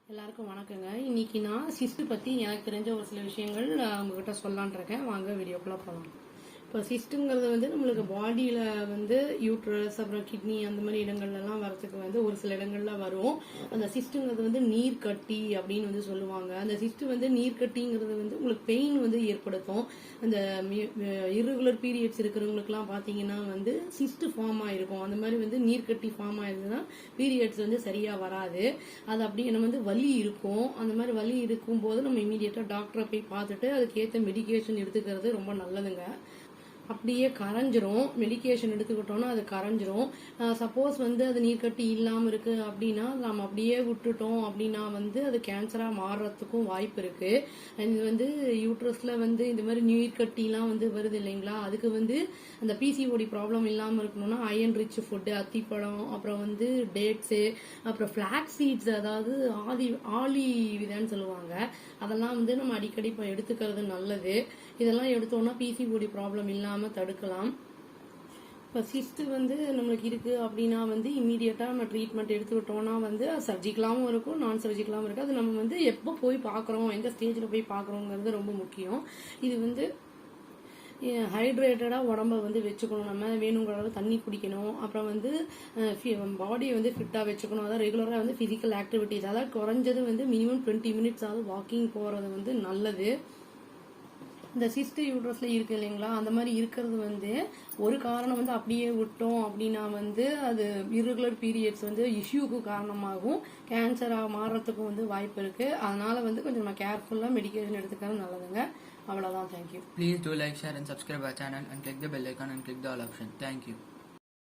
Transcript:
எல்லாருக்கும் வணக்கங்க. இன்னைக்கு நான் சிஸ்ட் பத்தி எனக்கு தெரிஞ்ச ஒரு சில விஷயங்கள் உங்ககிட்ட சொல்லலான் இருக்கேன். வாங்க வீடியோக்குள்ள போகலாம். இப்போ சிஸ்ட்டுங்கிறது வந்து நம்மளுக்கு பாடியில வந்து யூட்ரஸ் அப்புறம் கிட்னி அந்த மாதிரி இடங்கள்லாம் வரதுக்கு வந்து ஒரு சில இடங்கள்ல வரும். அந்த சிஸ்ட்டுங்கிறது வந்து நீர் கட்டி அப்படின்னு வந்து சொல்லுவாங்க. அந்த சிஸ்ட் வந்து நீர் கட்டிங்கிறது வந்து உங்களுக்கு பெயின் வந்து ஏற்படுத்தும். அந்த இர்ரெகுலர் பீரியட்ஸ் இருக்கிறவங்களுக்குலாம் பாத்தீங்கன்னா வந்து சிஸ்ட் ஃபார்ம் ஆயிருக்கும். அந்த மாதிரி வந்து நீர் கட்டி ஃபார்ம் ஆயிருதுன்னா பீரியட்ஸ் வந்து சரியா வராது. அது அப்படி நம்ம வந்து வலி இருக்கும். அந்த மாதிரி வலி இருக்கும் போது நம்ம இமீடியட்டா டாக்டரை போய் பார்த்துட்டு அதுக்கேற்ற மெடிகேஷன் எடுத்துக்கிறது ரொம்ப நல்லதுங்க. அப்படியே கரைஞ்சிரும். மெடிக்கேஷன் எடுத்துக்கிட்டோம்னா அது கரைஞ்சிரும். சப்போஸ் வந்து அது நீர்க்கட்டி இல்லாம இருக்கு அப்படின்னா நம்ம அப்படியே விட்டுட்டோம் அப்படின்னா வந்து அது கேன்சரா மாறுறதுக்கும் வாய்ப்பு இருக்கு. இது வந்து யூட்ரஸ்ல வந்து இந்த மாதிரி நீர்க்கட்டிலாம் வந்து வருது இல்லைங்களா, அதுக்கு வந்து அந்த பிசிஓடி ப்ராப்ளம் இல்லாம இருக்கணும்னா அயன் ரிச் ஃபுட்டு, அத்திப்பழம், அப்புறம் வந்து டேட்ஸு, அப்புறம் பிளாக் சீட்ஸ், அதாவது ஆலி விதைன்னு சொல்லுவாங்க, அதெல்லாம் வந்து நம்ம அடிக்கடி இப்போ எடுத்துக்கிறது நல்லது. இதெல்லாம் எடுத்தோம்னா பிசிஓடி ப்ராப்ளம் இல்லாம தடுக்கலாம். இப்போ சிஸ்ட் வந்து நம்மளுக்கு இருக்கு அப்படின்னா வந்து இம்மீடியட்டா நம்ம ட்ரீட்மெண்ட் எடுத்துக்கிட்டோம்னா வந்து சர்ஜிக்கலாவும் இருக்கும், நான் சர்ஜிக்கலாவும் இருக்கு. அது நம்ம வந்து எப்போ போய் பார்க்குறோம், எந்த ஸ்டேஜில் போய் பார்க்குறோங்கிறது ரொம்ப முக்கியம். இது வந்து ஹைட்ரேட்டடா உடம்ப வந்து வச்சுக்கணும். நம்ம வேணுங்கிற அளவு தண்ணி குடிக்கணும். அப்புறம் வந்து பாடியை வந்து ஃபிட்டா வச்சுக்கணும். அதாவது ரெகுலரா வந்து பிசிக்கல் ஆக்டிவிட்டிஸ், அதாவது குறைஞ்சது வந்து மினிமம் 20 மினிட்ஸ் ஆகுது வாக்கிங் போறது வந்து நல்லது. இந்த சிஸ்ட் யூட்ரஸ்ல இருக்கு இல்லைங்களா, அந்த மாதிரி இருக்கிறது வந்து ஒரு காரணம் வந்து அப்படியே விட்டோம் அப்படின்னா வந்து அது இர்ரெகுலர் பீரியட்ஸ் வந்து இஷ்யூக்கு காரணமாகும், கேன்சரா மாறுறதுக்கும் வந்து வாய்ப்பு இருக்கு. அதனால வந்து கொஞ்சம் நம்ம கேர்ஃபுல்லா மெடிக்கேஷன் எடுத்துக்கிறது நல்லதுங்க. அவ்வளவுதான். Thank you. Please do like, share and subscribe our channel and click the bell icon and click the all option. Thank you.